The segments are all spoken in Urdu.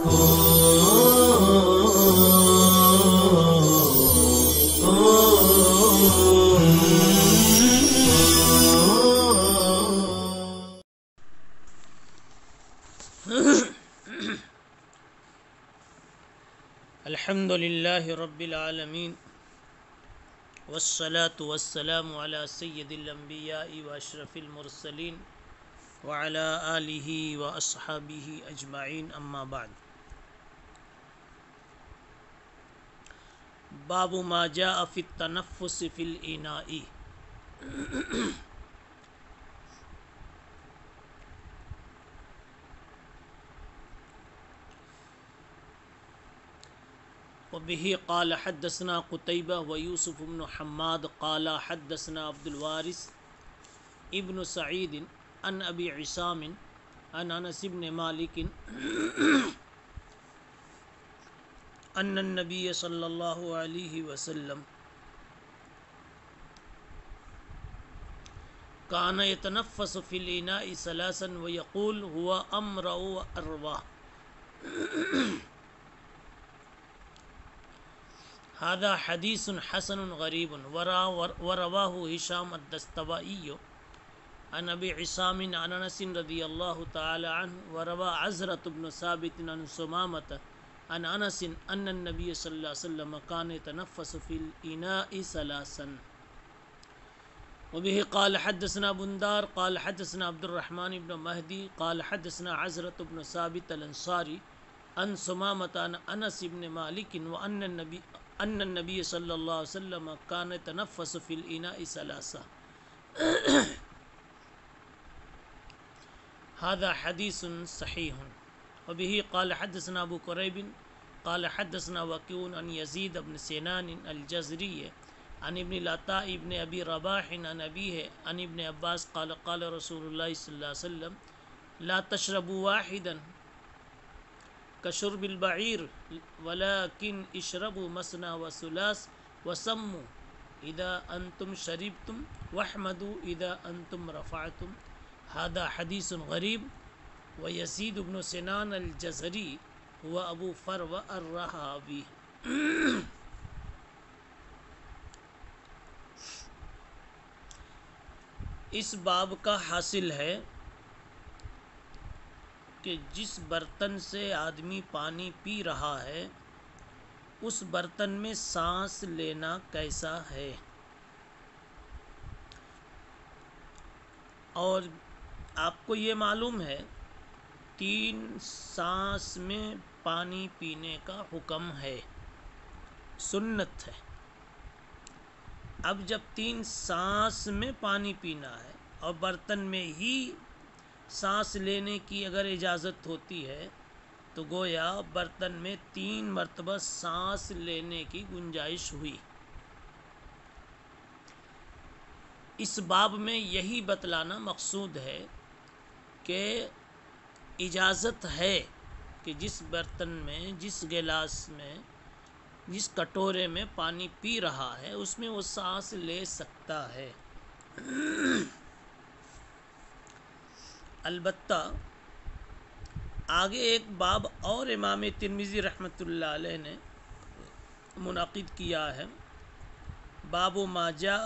الحمد للہ رب العالمین والصلاة والسلام علی سید الانبیاء واشرف المرسلین وعلی آلہ واصحابہ اجمعین، اما بعد۔ باب ما جاء فی التنفس فی الاناء۔ وبه قال حدثنا قتيبة ويوسف بن حماد قال حدثنا عبد الوارث ابن سعيد عن أبي عصام عن أنس بن مالك أن النبي صلى الله عليه وسلم كان يتنفس في الإناء ثلاثا ويقول هو أمرأ وأروى. هذا حديث حسن غريب ورواه هشام الدستوائي عن أبي عصام عن أنس رضي الله تعالى عنه، وروى عزرة بن ثابت عن سمامة عن أنس أن النبي صلى الله عليه وسلم كان يتنفس في الإناء ثلاثا. وبه قال حدثنا بندار قال حدثنا عبد الرحمن بن مهدي قال حدثنا عزرة بن ثابت الأنصاري عن سمامة عن أنس بن مالك أن النبي صلى الله عليه وسلم كان يتنفس في الإناء ثلاثة. هذا حديث صحيح. وبه قال حدثنا أبو كريب قال حدثنا وكيع عن يزيد بن سنان الجزري عن ابن العطاء بن أبي رباح عن أبيه عن ابن عباس قال قال رسول الله صلى الله عليه وسلم لا تشربوا واحدا كشرب البعير ولكن اشربوا مثنى وثلاث وسموا إذا أنتم شربتم واحمدوا إذا أنتم رفعتم. هذا حديث غريب. ويزيد بن سنان الجزري هو أبو فروة الرهاوي. اس باب کا حاصل ہے کہ جس برتن سے آدمی پانی پی رہا ہے اس برتن میں سانس لینا کیسا ہے، اور آپ کو یہ معلوم ہے 3 سانس میں پانی پینے کا حکم ہے، سنت ہے۔ اب جب 3 سانس میں پانی پینا ہے اور برتن میں ہی سانس لینے کی اگر اجازت ہوتی ہے تو گویا برتن میں 3 مرتبہ سانس لینے کی گنجائش ہوئی۔ اس باب میں یہی بتلانا مقصود ہے کہ اجازت ہے کہ جس برتن میں، جس گلاس میں، جس کٹورے میں پانی پی رہا ہے اس میں وہ سانس لے سکتا ہے۔ البتہ آگے ایک باب اور امام ترمذی رحمۃ اللہ علیہ نے منعقد کیا ہے، باب ما جاء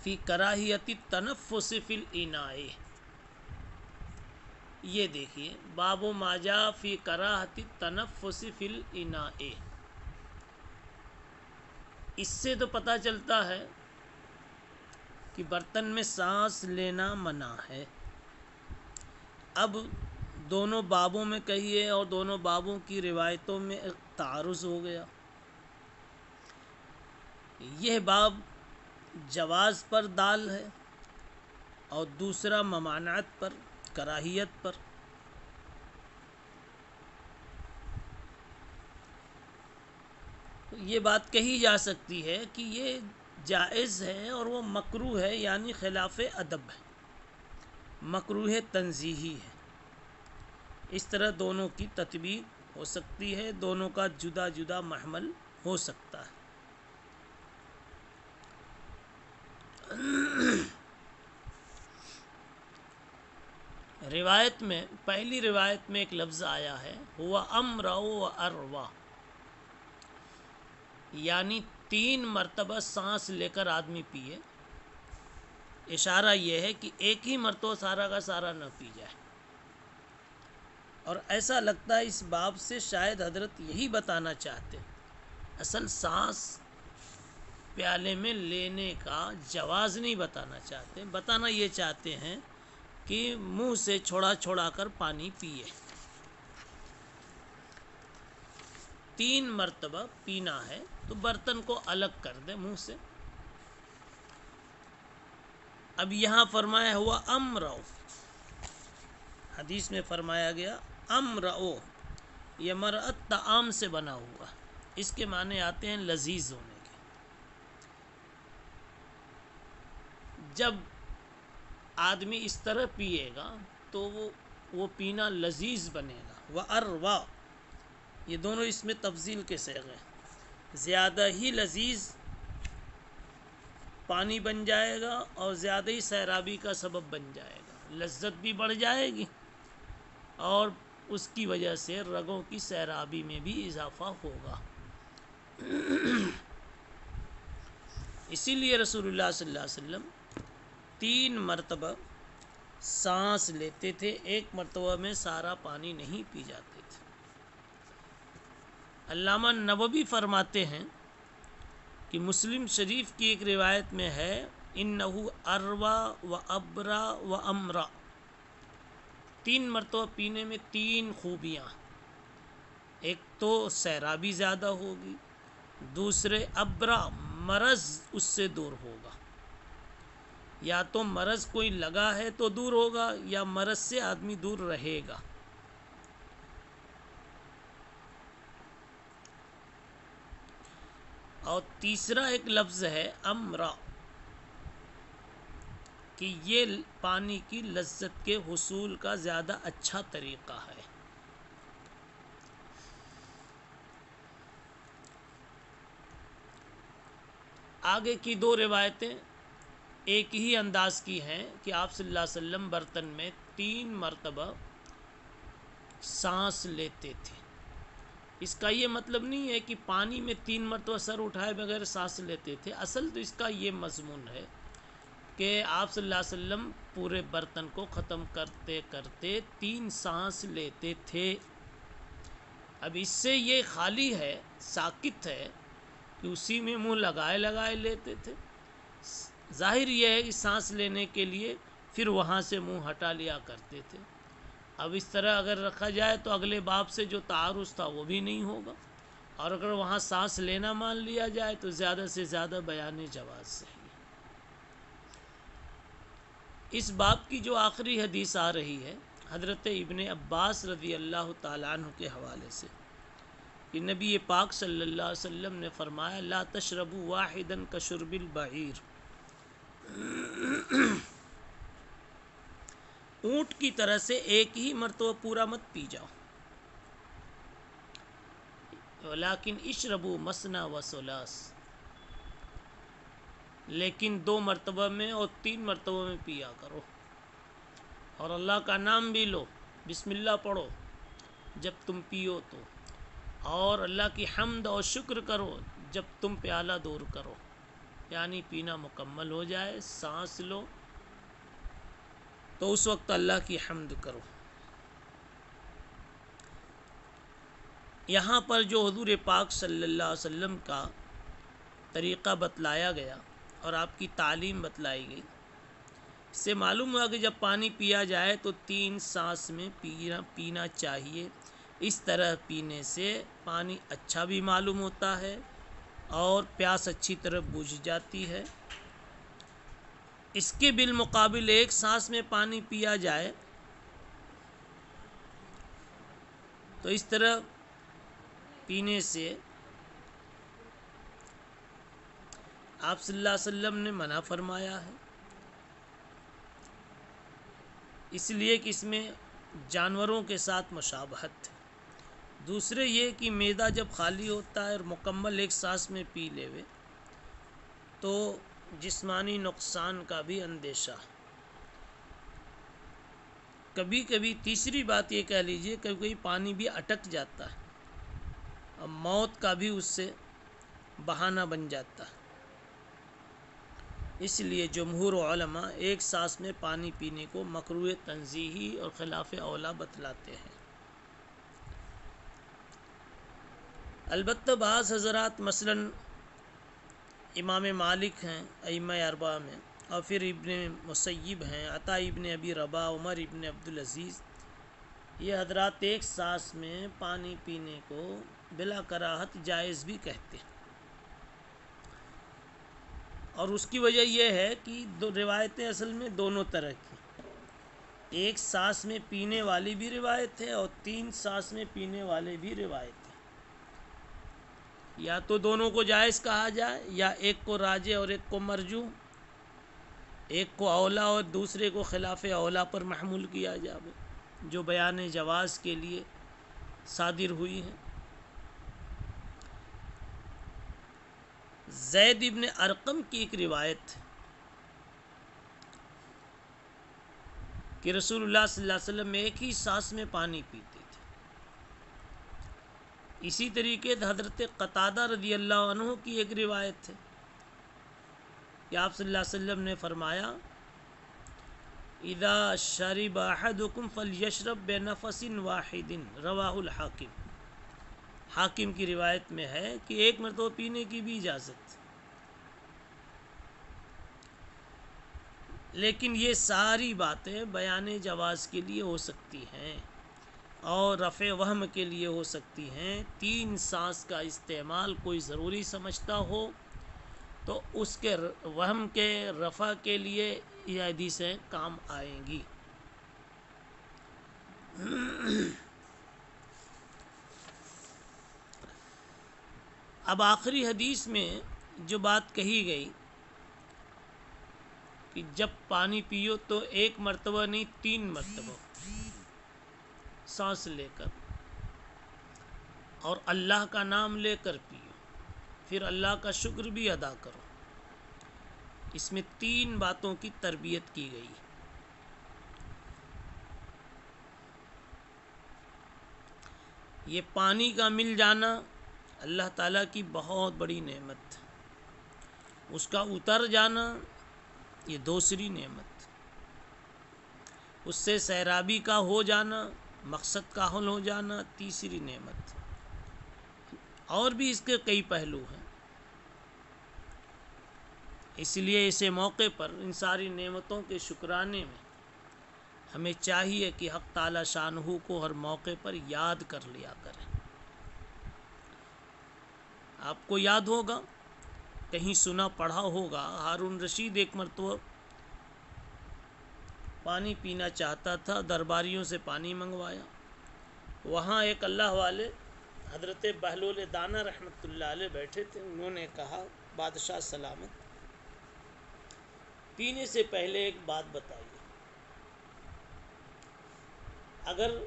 فی کراہیت التنفس فی الاناء۔ یہ دیکھیے، باب ما جاء فی کراہت التنفس فی الاناء، اس سے تو پتہ چلتا ہے کہ برتن میں سانس لینا منع ہے۔ اب دونوں بابوں میں کہیے اور دونوں بابوں کی روایتوں میں ایک تعارض ہو گیا۔ یہ باب جواز پر دال ہے اور دوسرا ممانعت پر، کراہیت پر۔ یہ بات کہی جا سکتی ہے کہ یہ جائز ہے اور وہ مکروہ ہے، یعنی خلاف ادب ہے، مکروہ تنزیہی ہے۔ اس طرح دونوں کی تطبیق ہو سکتی ہے، دونوں کا جدا جدا محمل ہو سکتا ہے۔ روایت میں پہلی روایت میں ایک لفظ آیا ہے ہوا امرا و اروا، یعنی 3 مرتبہ سانس لے کر آدمی پیے۔ اشارہ یہ ہے کہ ایک ہی مرتبہ سارا کا سارا نہ پی جائے، اور ایسا لگتا ہے اس باب سے شاید حضرت یہی بتانا چاہتے، اصل سانس پیالے میں لینے کا جواز نہیں بتانا چاہتے، بتانا یہ چاہتے ہیں کہ منہ سے چھوڑا چھوڑا کر پانی پیے، 3 مرتبہ پینا ہے تو برتن کو الگ کر دے منہ سے۔ اب یہاں فرمایا ہوا امرو، حدیث میں فرمایا گیا امرو، یہ مرأت طعام سے بنا ہوا، اس کے معنی آتے ہیں لذیذ ہونے کے۔ جب آدمی اس طرح پیے گا تو وہ پینا لذیذ بنے گا۔ وَأَرْوَا، یہ دونوں اس میں تفضیل کے صیغے ہیں، زیادہ ہی لذیذ پانی بن جائے گا اور زیادہ ہی سیرابی کا سبب بن جائے گا، لذت بھی بڑھ جائے گی اور اس کی وجہ سے رگوں کی سیرابی میں بھی اضافہ ہوگا۔ اسی لیے رسول اللہ صلی اللہ علیہ وسلم 3 مرتبہ سانس لیتے تھے، ایک مرتبہ میں سارا پانی نہیں پی جاتے تھے۔ علامہ نووی فرماتے ہیں کہ مسلم شریف کی ایک روایت میں ہے انہو اروا و ابرا و امرا، 3 مرتبہ پینے میں 3 خوبیاں، ایک تو سیرابی زیادہ ہوگی، دوسرے ابرا مرض اس سے دور ہوگا، یا تو مرض کوئی لگا ہے تو دور ہوگا یا مرض سے آدمی دور رہے گا۔ اور تیسرا ایک لفظ ہے امرا، کہ یہ پانی کی لذت کے حصول کا زیادہ اچھا طریقہ ہے۔ آگے کی 2 روایتیں ایک ہی انداز کی ہیں کہ آپ صلی اللہ علیہ وسلم برتن میں 3 مرتبہ سانس لیتے تھے۔ اس کا یہ مطلب نہیں ہے کہ پانی میں 3 مرتبہ سر اٹھائے بغیر سانس لیتے تھے، اصل تو اس کا یہ مضمون ہے کہ آپ صلی اللہ علیہ وسلم پورے برتن کو ختم کرتے کرتے 3 سانس لیتے تھے۔ اب اس سے یہ خالی ہے، ساکت ہے کہ اسی میں منہ لگائے لگائے لیتے تھے، ظاہر یہ ہے کہ سانس لینے کے لیے پھر وہاں سے منہ ہٹا لیا کرتے تھے۔ اب اس طرح اگر رکھا جائے تو اگلے باب سے جو تعارض تھا وہ بھی نہیں ہوگا، اور اگر وہاں سانس لینا مان لیا جائے تو زیادہ سے زیادہ بیان جواز سے۔ اس باب کی جو آخری حدیث آ رہی ہے حضرت ابن عباس رضی اللہ تعالیٰ عنہ کے حوالے سے کہ نبی پاک صلی اللہ علیہ وسلم نے فرمایا لا تشربوا واحدا کشرب البعیر، اونٹ کی طرح سے ایک ہی مرتبہ پورا مت پی جاؤ، ولیکن اشربوا مثنی و ثلاث، لیکن 2 مرتبہ میں اور 3 مرتبہ میں پیا کرو، اور اللہ کا نام بھی لو، بسم اللہ پڑھو جب تم پیو تو، اور اللہ کی حمد اور شکر کرو جب تم پیالہ دور کرو، یعنی پینا مکمل ہو جائے سانس لو تو اس وقت اللہ کی حمد کرو۔ یہاں پر جو حضور پاک صلی اللہ علیہ وسلم کا طریقہ بتلایا گیا اور آپ کی تعلیم بتلائی گئی، اس سے معلوم ہوا کہ جب پانی پیا جائے تو 3 سانس میں پینا چاہیے۔ اس طرح پینے سے پانی اچھا بھی معلوم ہوتا ہے اور پیاس اچھی طرح بجھ جاتی ہے۔ اس کے بالمقابل 1 سانس میں پانی پیا جائے تو اس طرح پینے سے آپ صلی اللہ علیہ وسلم نے منع فرمایا ہے، اس لیے کہ اس میں جانوروں کے ساتھ مشابہت ہے۔ دوسرے یہ کہ معدہ جب خالی ہوتا ہے اور مکمل 1 سانس میں پی لیوے تو جسمانی نقصان کا بھی اندیشہ۔ کبھی کبھی تیسری بات یہ کہہ لیجئے کہ کوئی پانی بھی اٹک جاتا ہے، اب موت کا بھی اس سے بہانہ بن جاتا ہے۔ اس لیے جمہور علماء ایک سانس میں پانی پینے کو مکروہ تنزیہی اور خلاف اولا بتلاتے ہیں۔ البتہ بعض حضرات مثلاً امام مالک ہیں ائمہ اربعہ میں، اور پھر ابن مسیب ہیں، عطا ابن ابی رباح، عمر ابن عبدالعزیز، یہ حضرات ایک سانس میں پانی پینے کو بلا کراہت جائز بھی کہتے ہیں، اور اس کی وجہ یہ ہے کہ دو روایتیں اصل میں دونوں طرح کی، ایک سانس میں پینے والی بھی روایت ہے اور 3 سانس میں پینے والے بھی روایت ہے۔ یا تو دونوں کو جائز کہا جائے، یا ایک کو راجح اور ایک کو مرجوح، ایک کو اولا اور دوسرے کو خلاف اولا پر محمول کیا جائے، جو بیان جواز کے لیے صادر ہوئی ہیں۔ زید ابن ارقم کی ایک روایت ہے کہ رسول اللہ صلی اللہ علیہ وسلم ایک ہی سانس میں پانی پیتے تھے۔ اسی طریقے حضرت قتادہ رضی اللہ عنہ کی ایک روایت ہے کہ آپ صلی اللہ علیہ وسلم نے فرمایا اذا شرب احدکم فلیشرب بنفس واحد، رواہ الحاکم۔ حاکم کی روایت میں ہے کہ ایک مرتبہ پینے کی بھی اجازت، لیکن یہ ساری باتیں بیان جواز کے لیے ہو سکتی ہیں اور رفع وہم کے لیے ہو سکتی ہیں۔ 3 سانس کا استعمال کوئی ضروری سمجھتا ہو تو اس کے وہم کے رفع کے لیے یہ حدیثیں کام آئیں گی۔ اب آخری حدیث میں جو بات کہی گئی کہ جب پانی پیو تو ایک مرتبہ نہیں 3 مرتبہ سانس لے کر اور اللہ کا نام لے کر پیو، پھر اللہ کا شکر بھی ادا کرو، اس میں 3 باتوں کی تربیت کی گئی۔ یہ پانی کا مل جانا اللہ تعالیٰ کی بہت بڑی نعمت ہے، اس کا اتر جانا یہ دوسری نعمت، اس سے سیرابی کا ہو جانا، مقصد کا حل ہو جانا تیسری نعمت، اور بھی اس کے کئی پہلو ہیں۔ اس لیے اسے موقع پر ان ساری نعمتوں کے شکرانے میں ہمیں چاہیے کہ حق تعالی شانہ کو ہر موقع پر یاد کر لیا کریں۔ آپ کو یاد ہوگا، کہیں سنا پڑھا ہوگا، ہارون رشید ایک مرتبہ پانی پینا چاہتا تھا، درباریوں سے پانی منگوایا، وہاں ایک اللہ والے حضرت بہلول دانا رحمۃ اللہ علیہ بیٹھے تھے، انہوں نے کہا بادشاہ سلامت، پینے سے پہلے ایک بات بتائیے، اگر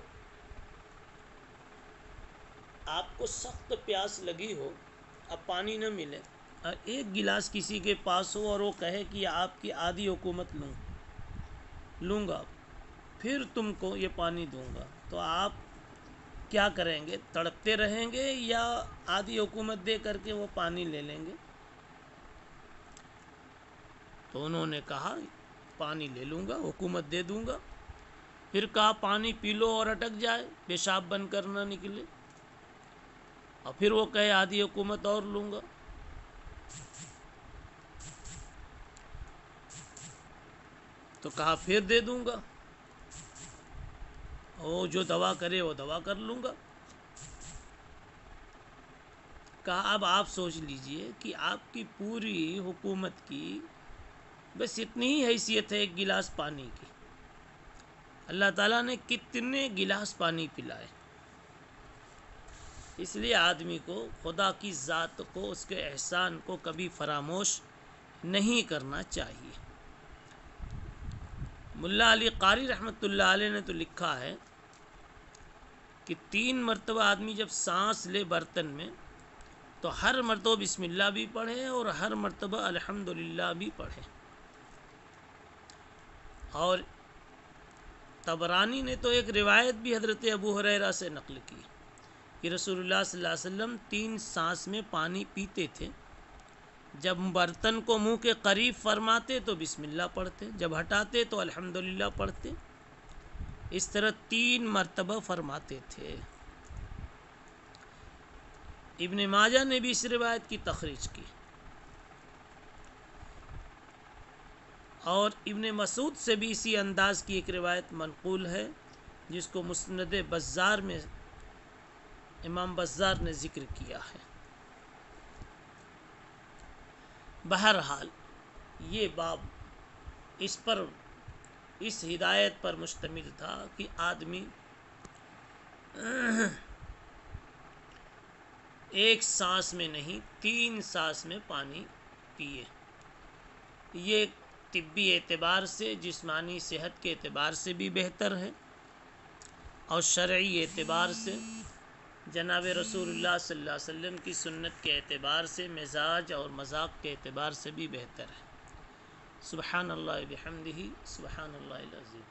آپ کو سخت پیاس لگی ہو، اب پانی نہ ملے اور ایک گلاس کسی کے پاس ہو اور وہ کہے کہ آپ کی آدھی حکومت لوں گا پھر تم کو یہ پانی دوں گا، تو آپ کیا کریں گے؟ تڑپتے رہیں گے یا آدھی حکومت دے کر کے وہ پانی لے لیں گے؟ تو انہوں نے کہا پانی لے لوں گا، حکومت دے دوں گا۔ پھر کہا پانی پی لو اور اٹک جائے، پیشاب بند کر نہ نکلے، اور پھر وہ کہے آدھی حکومت اور لوں گا، تو کہا پھر دے دوں گا، وہ جو دوا کرے وہ دوا کر لوں گا۔ کہا اب آپ سوچ لیجئے کہ آپ کی پوری حکومت کی بس اتنی ہی حیثیت ہے ایک گلاس پانی کی، اللہ تعالیٰ نے کتنے گلاس پانی پلائے۔ اس لیے آدمی کو خدا کی ذات کو، اس کے احسان کو کبھی فراموش نہیں کرنا چاہیے۔ ملا علی قاری رحمۃ اللہ علیہ نے تو لکھا ہے کہ 3 مرتبہ آدمی جب سانس لے برتن میں تو ہر مرتبہ بسم اللہ بھی پڑھے اور ہر مرتبہ الحمدللہ بھی پڑھے، اور طبرانی نے تو ایک روایت بھی حضرت ابو ہریرہ سے نقل کی کہ رسول اللہ صلی اللہ علیہ وسلم 3 سانس میں پانی پیتے تھے، جب برتن کو منہ کے قریب فرماتے تو بسم اللہ پڑھتے، جب ہٹاتے تو الحمدللہ پڑھتے، اس طرح 3 مرتبہ فرماتے تھے۔ ابن ماجہ نے بھی اس روایت کی تخریج کی، اور ابن مسعود سے بھی اسی انداز کی ایک روایت منقول ہے، جس کو مسند بزار میں امام بزار نے ذکر کیا ہے۔ بہرحال یہ باب اس ہدایت پر مشتمل تھا کہ آدمی ایک سانس میں نہیں 3 سانس میں پانی پیے۔ یہ طبی اعتبار سے، جسمانی صحت کے اعتبار سے بھی بہتر ہے، اور شرعی اعتبار سے، جناب رسول اللہ صلی اللہ علیہ وسلم کی سنت کے اعتبار سے، مزاج اور مذاق کے اعتبار سے بھی بہتر ہے۔ سبحان اللہ بحمدہ، سبحان اللہ العظیم۔